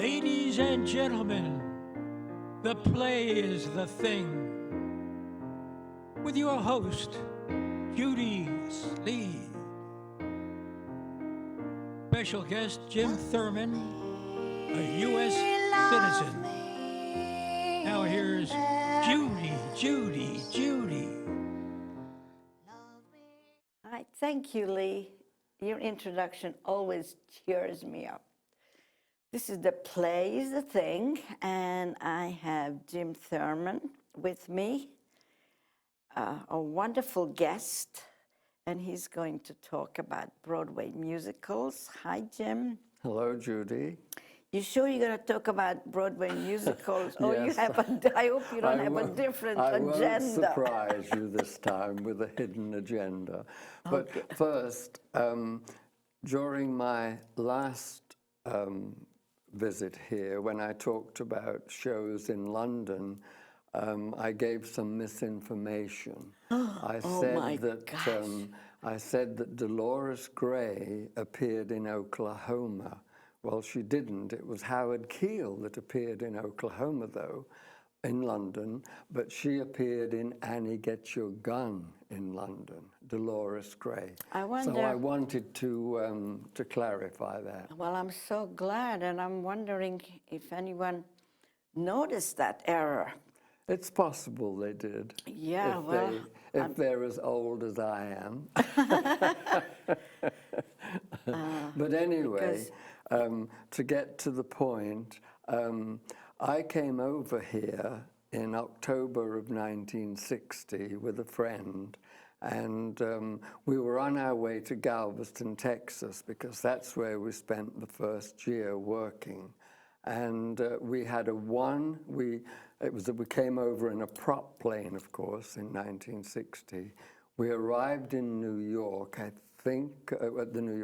Ladies and gentlemen, the play is the thing. With your host, Judy Sleed. Special guest, Jim Thurman, a U.S. citizen. Now here's Judy. Hi, thank you, Lee. Your introduction always cheers me up. This is The Play is the Thing, and I have Jim Thurman with me, a wonderful guest, and he's going to talk about Broadway musicals. Hi, Jim. Hello, Judy. You sure you're going to talk about Broadway musicals? Or you Yes. have I hope you don't have a different agenda. I won't surprise you this time with a hidden agenda. But Okay. first, during my last visit here, when I talked about shows in London, I gave some misinformation. I said that Dolores Gray appeared in Oklahoma. Well, she didn't. It was Howard Keel that appeared in Oklahoma, though, in London, but she appeared in Annie Get Your Gun in London, Dolores Gray. So I wanted to clarify that. Well, I'm so glad, and I'm wondering if anyone noticed that error. It's possible they did. Yeah, if they're as old as I am. But anyway, to get to the point, I came over here in October of 1960 with a friend, and we were on our way to Galveston, Texas, because that's where we spent the first year working. And we had we came over in a prop plane, of course, in 1960. We arrived in New York, I think, at the New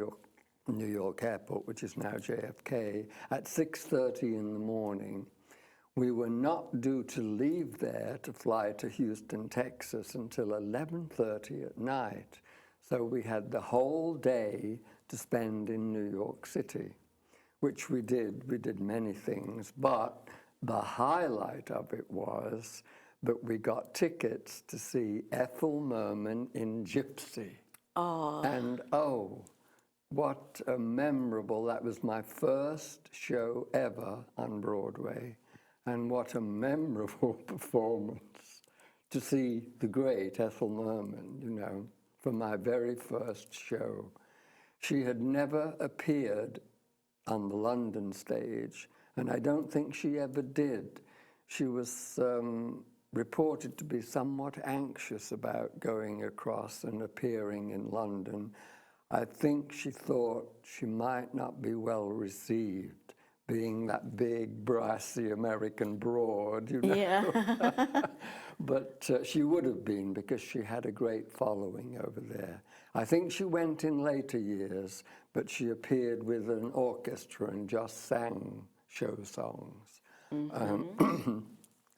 York airport, which is now JFK, at 6:30 in the morning. We were not due to leave there to fly to Houston, Texas until 11:30 at night. So we had the whole day to spend in New York City, which we did. We did many things, but the highlight of it was that we got tickets to see Ethel Merman in Gypsy. Oh. And what a memorable, that was my first show ever on Broadway. And what a memorable performance to see the great Ethel Merman, for my very first show. She had never appeared on the London stage, and I don't think she ever did. She was reported to be somewhat anxious about going across and appearing in London. I think she thought she might not be well received, being that big, brassy American broad, Yeah. But she would have been, because she had a great following over there. I think she went in later years, but she appeared with an orchestra and just sang show songs. Mm-hmm.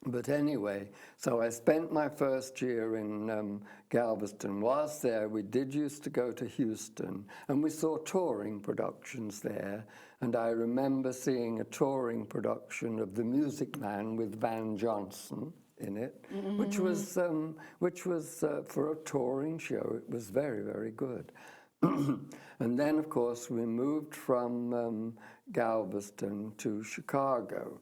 But anyway, so I spent my first year in Galveston. Whilst there, we did used to go to Houston, and we saw touring productions there. And I remember seeing a touring production of The Music Man with Van Johnson in it, mm-hmm. which was for a touring show. It was very, very good. And then, of course, we moved from Galveston to Chicago.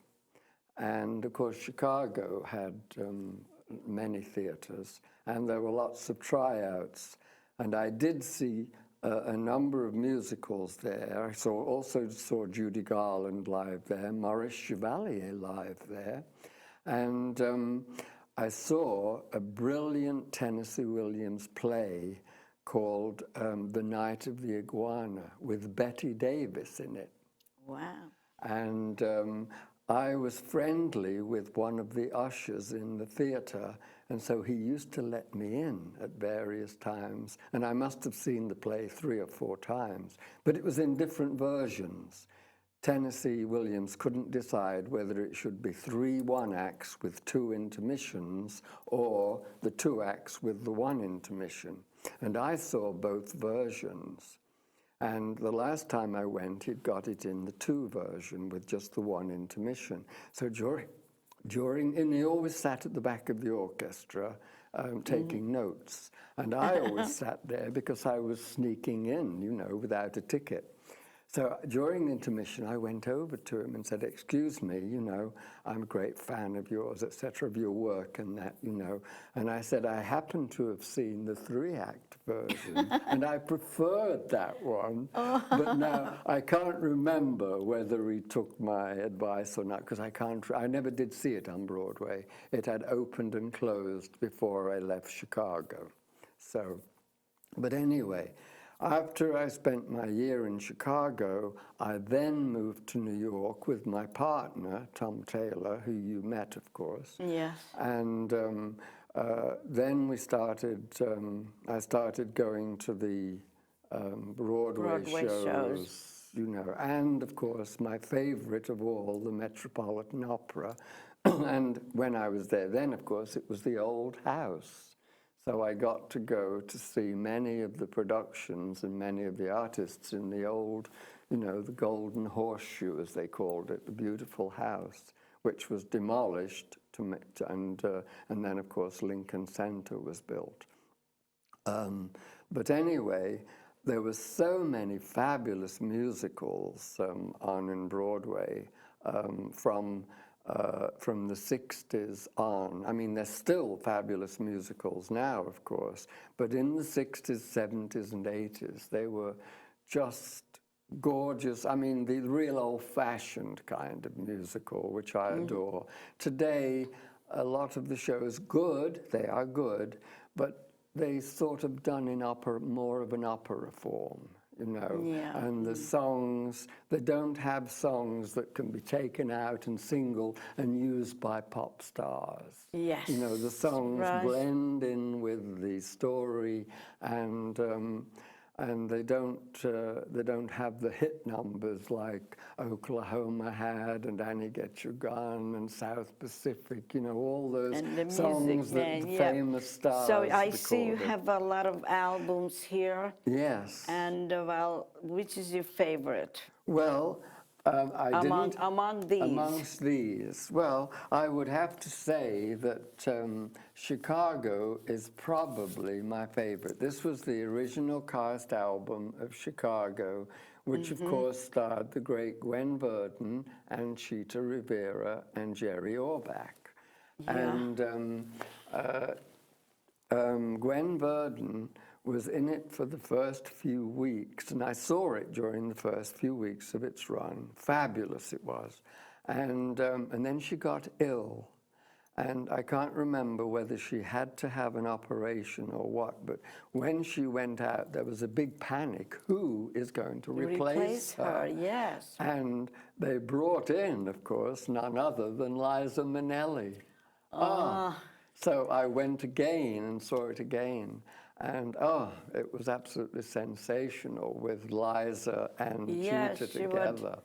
And, of course, Chicago had many theaters, and there were lots of tryouts. And I did see a number of musicals there. I also saw Judy Garland live there, Maurice Chevalier live there. And I saw a brilliant Tennessee Williams play called The Night of the Iguana, with Betty Davis in it. Wow. And I was friendly with one of the ushers in the theater, and so he used to let me in at various times, and I must have seen the play 3 or 4 times, but it was in different versions. Tennessee Williams couldn't decide whether it should be 3 one-acts with 2 intermissions or the 2 acts with the 1 intermission, and I saw both versions. And the last time I went, he'd got it in the 2 version with just the 1 intermission. So and he always sat at the back of the orchestra taking notes. And I always sat there because I was sneaking in, you know, without a ticket. So during the intermission, I went over to him and said, "Excuse me, you know, I'm a great fan of yours, etc., of your work and that, you know." And I said, "I happen to have seen the 3-act version, and I preferred that one. But now I can't remember whether he took my advice or not, because I never did see it on Broadway. It had opened and closed before I left Chicago. So, but anyway, after I spent my year in Chicago, I then moved to New York with my partner, Tom Taylor, who you met, of course. Yes. And then I started going to the Broadway shows, you know, and of course, my favorite of all, the Metropolitan Opera. And when I was there then, of course, it was the Old House. So I got to go to see many of the productions and many of the artists in the old, you know, the Golden Horseshoe, as they called it, the beautiful house, which was demolished, and then, of course, Lincoln Center was built. But anyway, there were so many fabulous musicals on in Broadway from the 60s on. I mean, there's still fabulous musicals now, of course, but in the 60s, 70s, and 80s, they were just gorgeous. I mean, the real old-fashioned kind of musical, which I adore. Today, a lot of the shows, they are good, but they sort of done in more of an opera form. You know, and the songs, they don't have songs that can be taken out and singled and used by pop stars. Yes. You know, the songs blend in with the story, and they don't have the hit numbers like Oklahoma had, and Annie Get Your Gun, and South Pacific, you know, all those songs that the famous stars So I recorded. see you have a lot of albums here. Yes. And well, which is your favorite? Well, amongst these, well, I would have to say that Chicago is probably my favorite. This was the original cast album of Chicago, which of course starred the great Gwen Verdon and Cheetah Rivera and Jerry Orbach. And Gwen Verdon was in it for the first few weeks, and I saw it during the first few weeks of its run. Fabulous it was. And then she got ill, and I can't remember whether she had to have an operation or what, but when she went out, there was a big panic. Who is going to replace her? Yes. And they brought in, of course, none other than Liza Minnelli. So I went again and saw it again. And it was absolutely sensational with Liza and Cheetah together.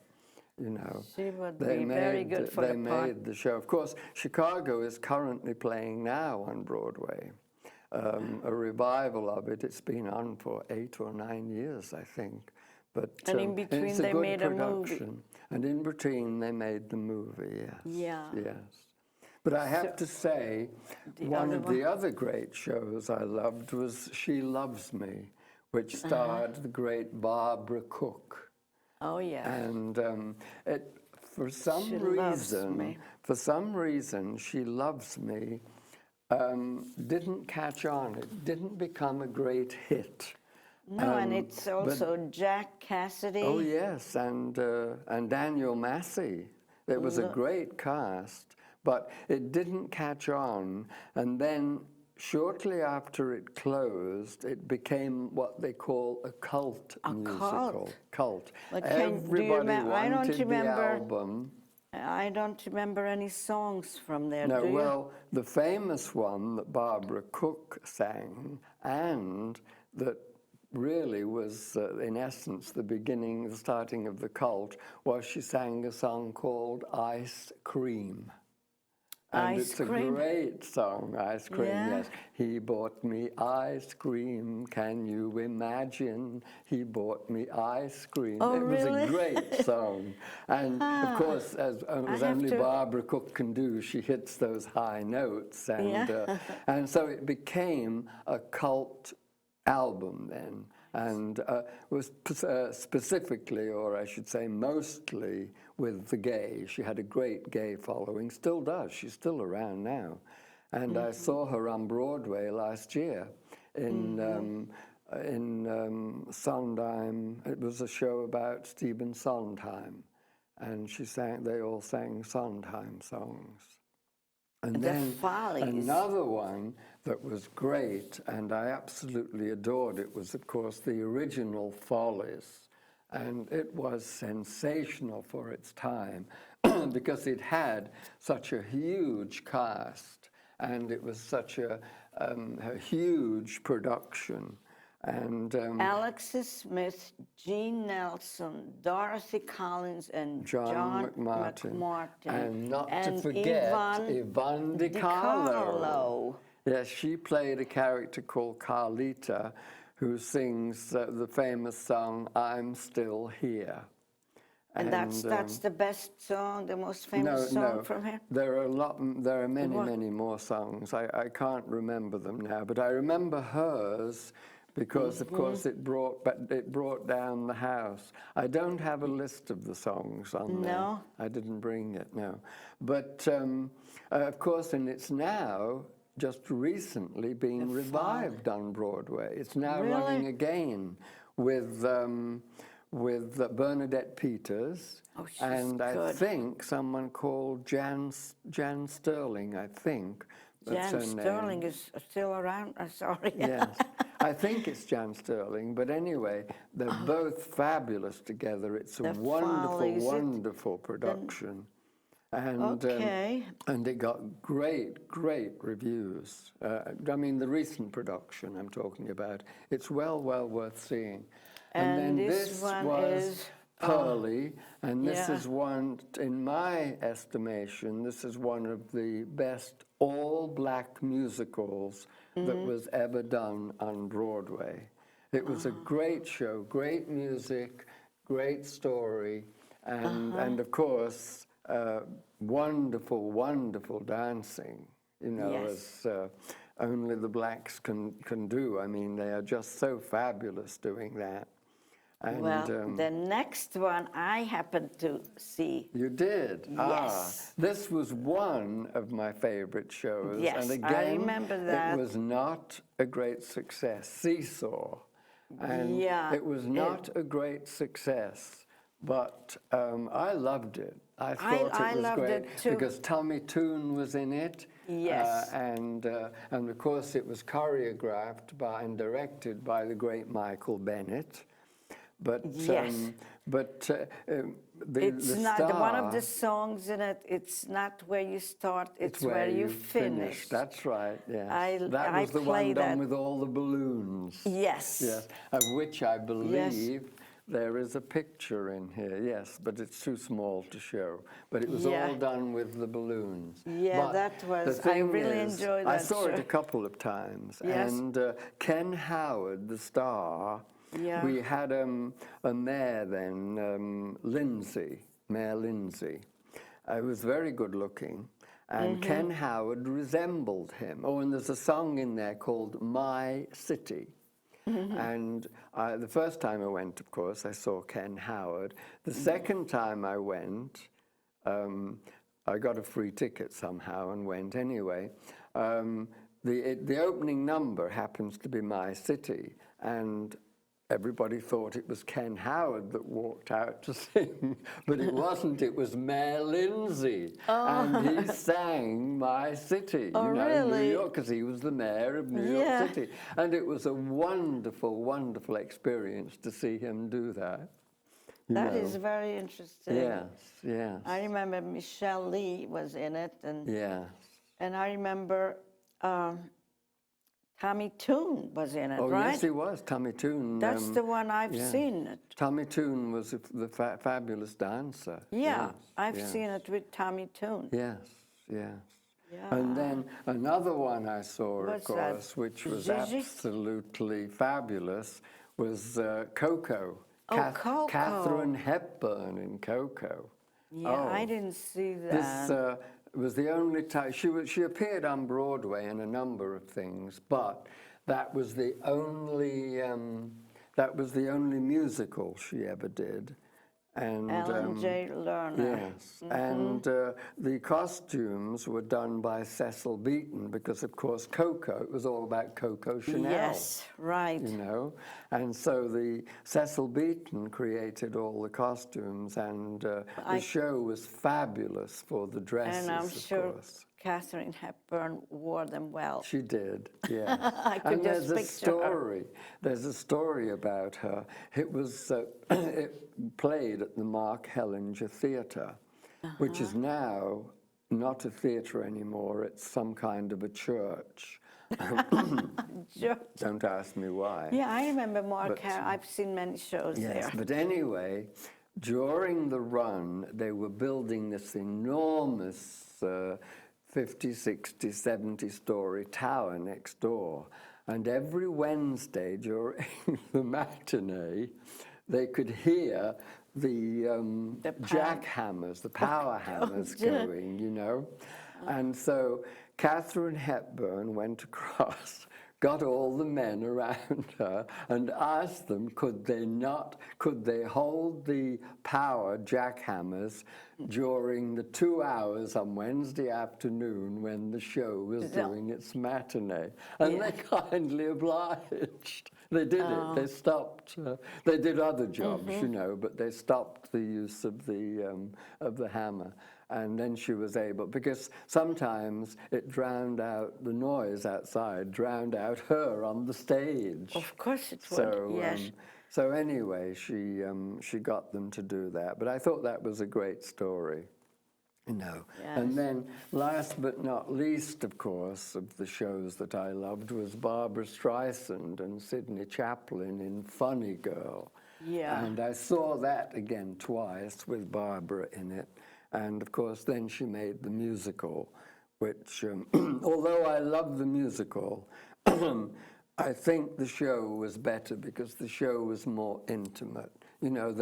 You know, she would be very good for the part. They made the show. Of course, Chicago is currently playing now on Broadway. A revival of it. It's been on for 8 or 9 years, I think. But and in between, they made a movie. And in between, they made the movie. Yes. Yeah. Yes. But I have to say, one of the other great shows I loved was She Loves Me, which starred the great Barbara Cook. Oh, yeah. And for some reason, She Loves Me didn't catch on. It didn't become a great hit. No, and it's also Jack Cassidy. Oh, yes, and Daniel Massey. It was a great cast. But it didn't catch on, and then shortly after it closed, it became what they call a cult musical. Cult. Like, Everybody wanted the album. I don't remember any songs from there, No, do you? well, the famous one that Barbara Cook sang, and that really was, in essence, the starting of the cult, was she sang a song called Ice Cream. And Ice it's a cream. great song, Ice Cream, Yeah. yes. He bought me ice cream, can you imagine? He bought me ice cream. Oh, It was really? a great song. And of course, as have only to- Barbara Cook can do, she hits those high notes. And, Yeah. and so it became a cult album then. And was specifically, or I should say mostly, with the gay. She had a great gay following, still does. She's still around now. And I saw her on Broadway last year in Sondheim. It was a show about Stephen Sondheim. And they all sang Sondheim songs. And The then Follies. another one that was great, and I absolutely adored it, was, of course, the original Follies. And it was sensational for its time because it had such a huge cast, and it was such a huge production. And Alexis Smith, Jean Nelson, Dorothy Collins, and John McMartin. And not to and forget Yvonne Yvonne DiCarlo. Yes, she played a character called Carlita, who sings the famous song, I'm Still Here. And that's the best song, the most famous song from her? There are many more songs. I can't remember them now, but I remember hers because, of course, it brought down the house. I don't have a list of the songs on there. No? I didn't bring it, no. But, of course, and it's now just recently being revived on Broadway. It's now running again with Bernadette Peters, Oh, she's and I good. think someone called Jan Sterling, I think. That's Jan her Sterling name. is still around. I'm sorry. Yes, I think it's Jan Sterling, but anyway, they're both fabulous together. It's a The wonderful, Follies, wonderful production. And, Okay. and it got great reviews. I mean, the recent production I'm talking about, it's well worth seeing. And then this one was is Pearly, and this yeah. is one, in my estimation, this is one of the best all-black musicals that was ever done on Broadway. It was a great show, great music, great story, and of course, wonderful dancing, you know, Yes. as only the blacks can do. I mean, they are just so fabulous doing that. And, Well, the next one I happened to see. you did? Yes. This was one of my favorite shows. Yes, and I again, remember that. it was not a great success. Seesaw. And Yeah, it was not a great success, but I loved it. I thought I it was loved great it too. because Tommy Tune was in it. Yes. And of course it was choreographed and directed by the great Michael Bennett. But Yes. It's the not star, one of the songs in it. It's not where you start. It's where you finish. That's right. Yes. I That was the play one done that. with all the balloons. Yes. Yes. Of which I believe there is a picture in here. Yes, but it's too small to show. But it was Yeah. all done with the balloons. Yeah, But that was. the I thing really is, enjoyed I that saw it show. a couple of times, Yes. and Ken Howard, the star. Yeah. We had a mayor then, Mayor Lindsay. He was very good looking, and Ken Howard resembled him. Oh, and there's a song in there called My City. And the first time I went, of course, I saw Ken Howard. The second time I went, I got a free ticket somehow and went anyway. The opening number happens to be My City, and everybody thought it was Ken Howard that walked out to sing, but it wasn't. It was Mayor Lindsay, and he sang My City, really? New York, because he was the mayor of New York City. And it was a wonderful experience to see him do that. That is very interesting. Yes. I remember Michelle Lee was in it, and Yes. and I remember Tommy Tune was in it, Oh, right? yes, he was. Tommy Tune. That's the one I've yeah. seen it. Tommy Tune was the fabulous dancer. Yeah, Yes, I've yes. seen it with Tommy Tune. Yes. And then another one I saw, What's of that? course, which was Gigi? absolutely fabulous, was Coco. Oh, Coco. Katharine Hepburn in Coco. Yeah, I didn't see that. This was the only time she appeared on Broadway in a number of things, but that was the only musical she ever did. And Ellen J. Lerner. yes, and the costumes were done by Cecil Beaton because, of course, Coco. It was all about Coco Chanel. Yes, right. You know, and so the Cecil Beaton created all the costumes, and the show was fabulous for the dresses. And I'm sure course. Katharine Hepburn wore them well. She did, yes. I could and just there's a picture her. story. There's a story about her. It was it played at the Mark Hellinger Theatre, which is now not a theatre anymore. It's some kind of a church. Don't ask me why. Yeah, I remember Mark. I've seen many shows there. But anyway, during the run, they were building this enormous 50, 60, 70-story tower next door. And every Wednesday during the matinee, they could hear the jackhammers, the power hammers going, you know. And so Katharine Hepburn went across, got all the men around her and asked them, could they hold the power jackhammers during the 2 hours on Wednesday afternoon when the show was doing its matinee. And they kindly obliged. They did it. They stopped. They did other jobs, you know, but they stopped the use of the hammer. And then she was able, because sometimes it drowned out the noise outside, drowned out her on the stage. Of course it would, So, yes. So anyway, she got them to do that. But I thought that was a great story, you know. Yes. And then last but not least, of course, of the shows that I loved was Barbra Streisand and Sidney Chaplin in Funny Girl. Yeah. And I saw that again twice with Barbara in it. And of course, then she made the musical, which, although I love the musical, I think the show was better because the show was more intimate. You know,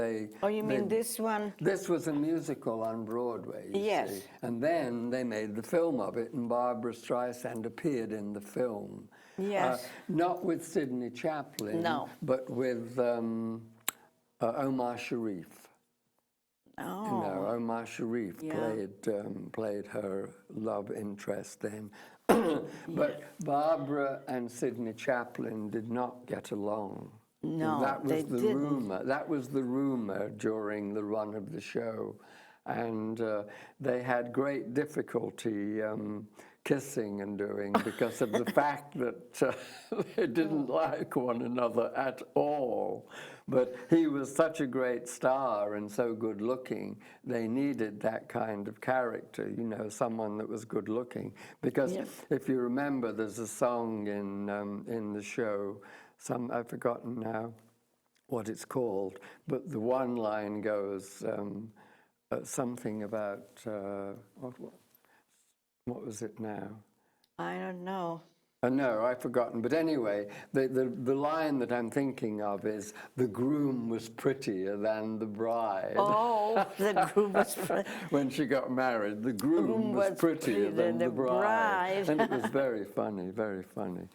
Oh, you mean this one? This was a musical on Broadway, you Yes. see. And then they made the film of it, and Barbra Streisand appeared in the film. Yes. Not with Sidney Chaplin, No. but with Omar Sharif. Oh. You know, Omar Sharif Yeah. played her love interest then. But Barbara and Sidney Chaplin did not get along. No, that was they the didn't. rumor. That was the rumor during the run of the show, and they had great difficulty kissing and doing because of the fact that they didn't like one another at all. But he was such a great star and so good looking, they needed that kind of character, you know, someone that was good looking. Because if you remember, there's a song in the show, I've forgotten now what it's called, but the one line goes something about, what was it now? I don't know. No, I've forgotten. But anyway, the line that I'm thinking of is, the groom was prettier than the bride. Oh, the groom was When she got married, the groom was prettier than the bride. And it was very funny, very funny.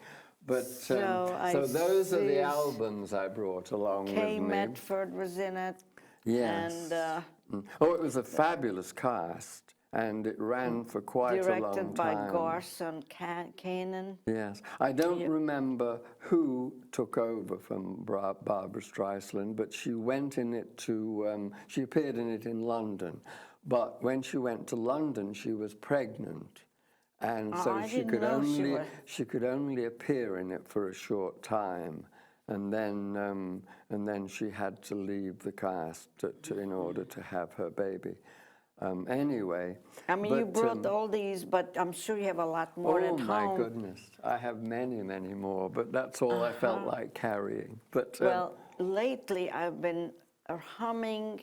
But so those are the albums I brought along with me. Kay Medford was in it. Yes. And oh, it was a fabulous cast. And it ran for quite a long time. directed by Garson Kanin. Yes. I don't remember who took over from Barbra Streisand, but she went in it to, she appeared in it in London. But when she went to London, she was pregnant. And so she could only appear in it for a short time. And then she had to leave the cast in order to have her baby. Anyway. I mean, you brought all these, but I'm sure you have a lot more at home. Oh, my goodness. I have many, many more, but that's all I felt like carrying. But well, lately I've been humming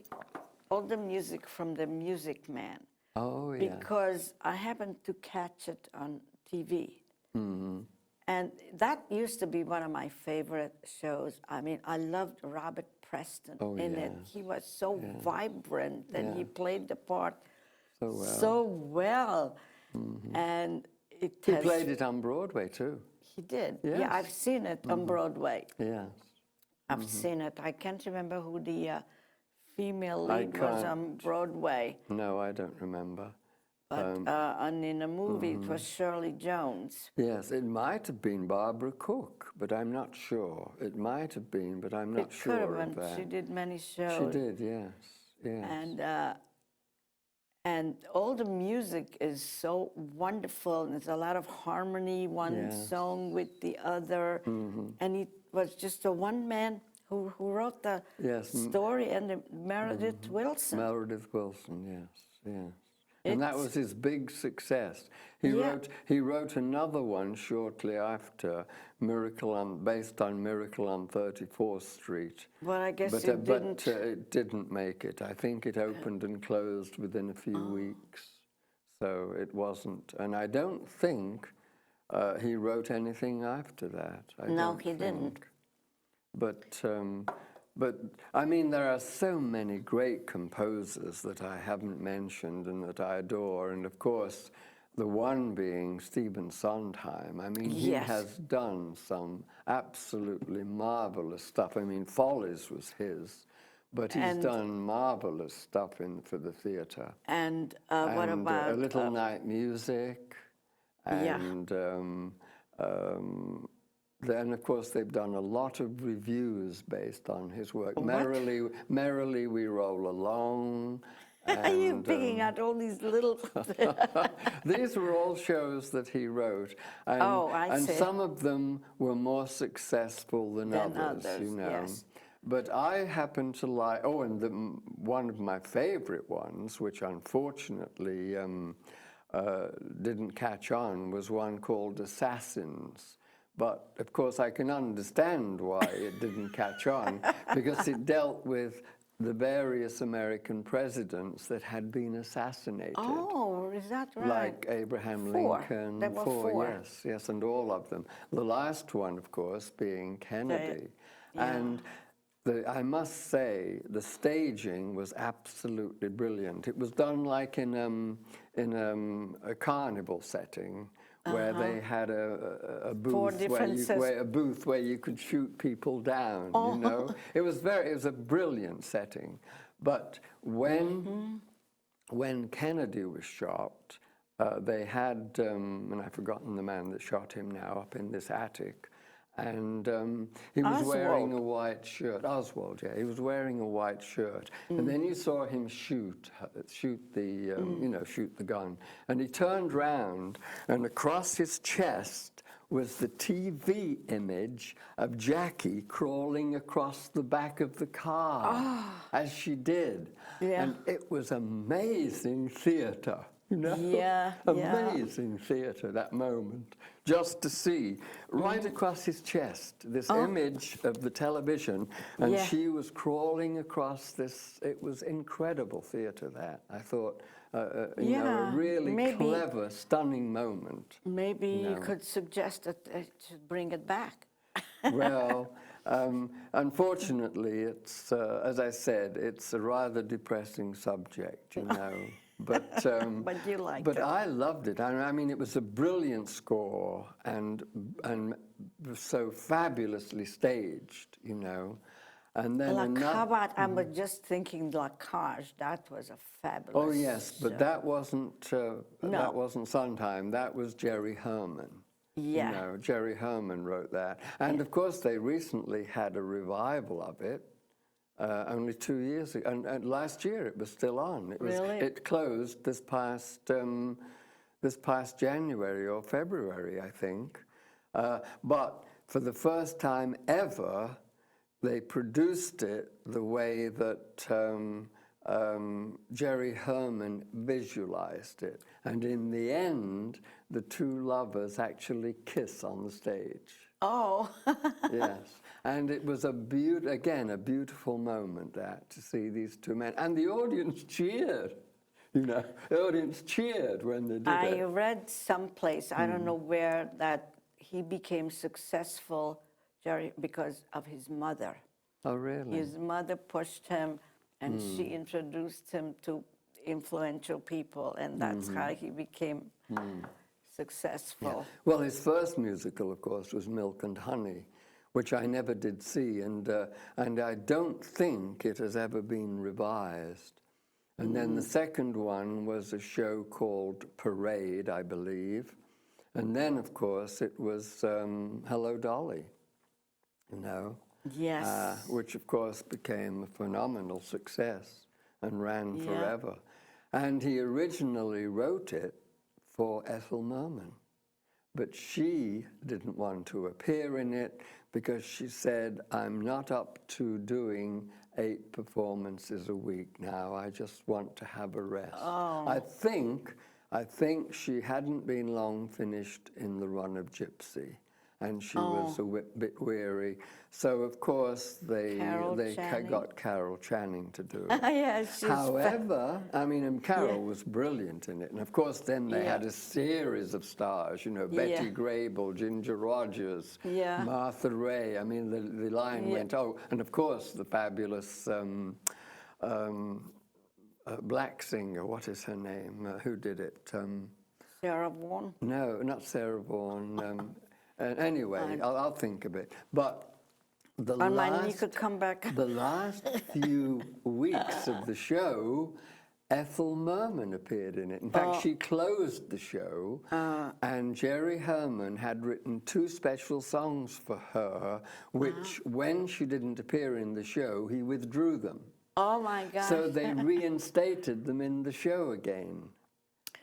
all the music from The Music Man. Oh, yeah. because I happened to catch it on TV. Mm-hmm. And that used to be one of my favorite shows. I mean, I loved Robert Preston in it. yeah. He was so vibrant, and he Yeah. played the part So well. so well. And it He has, played it on Broadway too. he did. Yes. Yeah, I've seen it on Broadway. Yes. I've seen it. I can't remember who the female I lead was can't. on Broadway. No, I don't remember. But and in a movie, it was Shirley Jones. Yes, it might have been Barbara Cook, but I'm not sure. It might have been, but I'm not It sure could have of been. that. She did many shows. She did, yes, yes. And all the music is so wonderful. And there's a lot of harmony, one Yes. song with the other. And it was just a one man who wrote the Yes, story, and Meredith Wilson. Meredith Wilson, yes, yes. And that It's- was his big success. Yeah. He wrote another one shortly after, based on Miracle on 34th Street. Well, I guess But, it didn't. it didn't make it. I think it opened and closed within a few weeks. So it wasn't. And I don't think he wrote anything after that. No, he didn't. But I mean, there are so many great composers that I haven't mentioned and that I adore. And of course, the one being Stephen Sondheim. I mean, he Yes. has done some absolutely marvelous stuff. I mean, Follies was his, but he's done marvelous stuff for the theater. And what about A Little Night Music, Yeah. and then, of course, they've done a lot of reviews based on his work. Merrily We Roll Along. Are you picking out all these little? These were all shows that he wrote. And, I see. And some of them were more successful than others, you know. Yes. But I happen to like, one of my favorite ones, which unfortunately didn't catch on, was one called Assassins. But of course, I can understand why it didn't catch on, because it dealt with the various American presidents that had been assassinated. Oh, is that right? Like Abraham Four. Lincoln. There were four. Yes, and all of them. The last one, of course, being Kennedy. Yeah. And I must say, the staging was absolutely brilliant. It was done like in a carnival setting, where they had a booth where you could shoot people down. You know, it was a brilliant setting. But when Kennedy was shot, they had, and I've forgotten the man that shot him now, up in this attic. And he was wearing a white shirt. Oswald, yeah, he was wearing a white shirt. And then you saw him shoot the gun. And he turned round, and across his chest was the TV image of Jackie crawling across the back of the car as she did. Yeah. And it was amazing theater. You know? Yeah, Amazing theater, that moment. Just to see right across his chest this image of the television, and she was crawling across this. It was incredible theater, that. I thought, you know, a really clever, stunning moment. Maybe you could suggest that they should bring it back. Well, unfortunately, it's, as I said, it's a rather depressing subject, you know. But you liked but it. I loved it. I mean, it was a brilliant score and so fabulously staged, you know. And then I was just thinking La Cage. That was a fabulous. Oh yes, but that wasn't Sondheim. That was Jerry Herman. Yeah. You know, Jerry Herman wrote that, and of course they recently had a revival of it. Only 2 years ago, and last year it was still on. It closed this past January or February, I think. But for the first time ever, they produced it the way that Jerry Herman visualized it, and in the end, the two lovers actually kiss on the stage. Oh. Yes, and it was a beautiful moment, that, to see these two men, and the audience cheered. You know, the audience cheered when they did I it. read someplace, I don't know where, that he became successful, Jerry, because of his mother. Oh, really? His mother pushed him, and she introduced him to influential people, and that's how he became successful. Well, his first musical, of course, was Milk and Honey, which I never did see, and I don't think it has ever been revised. And then the second one was a show called Parade, I believe. And then, of course, it was Hello, Dolly, you know. Yes. Which, of course, became a phenomenal success and ran forever. And he originally wrote it for Ethel Merman. But she didn't want to appear in it because she said, I'm not up to doing 8 performances a week now. I just want to have a rest. Oh. I think she hadn't been long finished in the run of Gypsy, and she was a bit weary. So, of course, they got Carol Channing to do it. Yes, she's However, I mean, and Carol was brilliant in it. And, of course, then they had a series of stars, you know, Betty Grable, Ginger Rogers, Martha Ray. I mean, the line went, and, of course, the fabulous black singer, what is her name? Who did it? Sarah Vaughan? No, not Sarah Vaughan. Anyway, I'll think of it. But the you could come back. the last few weeks of the show, Ethel Merman appeared in it. In fact, she closed the show, and Jerry Herman had written 2 special songs for her, which, when she didn't appear in the show, he withdrew them. Oh, my God. So they reinstated them in the show again.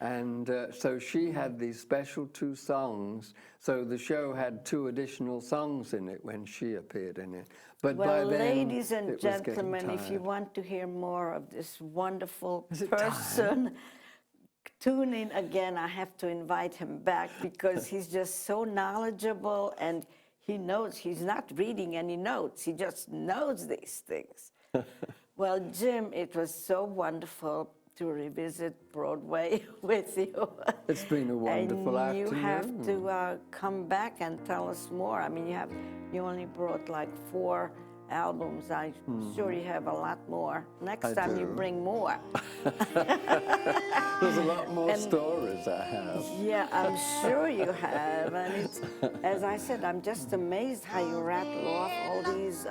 And so she had these special 2 songs. So the show had 2 additional songs in it when she appeared in it. But well, by then, ladies and it was gentlemen, getting if you tired. want to hear more of this wonderful Is it person, tune in again. I have to invite him back because he's just so knowledgeable, and he knows. He's not reading any notes. He just knows these things. Well, Jim, it was so wonderful to revisit Broadway with you. It's been a wonderful and you afternoon. have to come back and tell us more. I mean, you only brought like 4 albums. I'm sure you have a lot more. Next time you do. bring more. There's a lot more stories I have. Yeah, I'm sure you have. And it's, as I said, I'm just amazed how you rattle off all these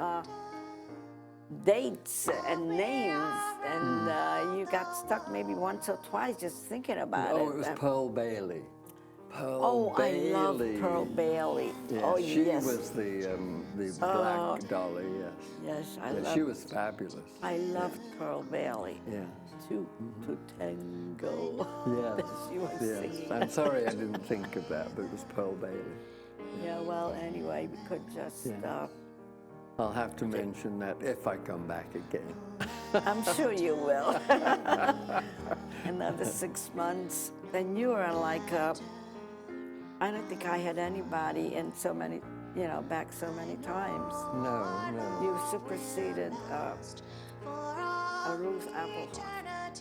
dates and names, and you got stuck maybe once or twice just thinking about it. Oh, it was Pearl Bailey. Oh, Bailey. I love Pearl Bailey. Yeah, Oh, she yes. was the black dolly, yes. Yes, She was fabulous. I loved Pearl Bailey. Yeah. To tango. Yes. She was singing. I'm sorry I didn't think of that, but it was Pearl Bailey. Yeah, well, anyway, we could just... I'll have to mention that if I come back again. I'm sure you will. Another 6 months. Then you are like, I don't think I had anybody in so many, back so many times. No. You superseded Ruth Applehoff.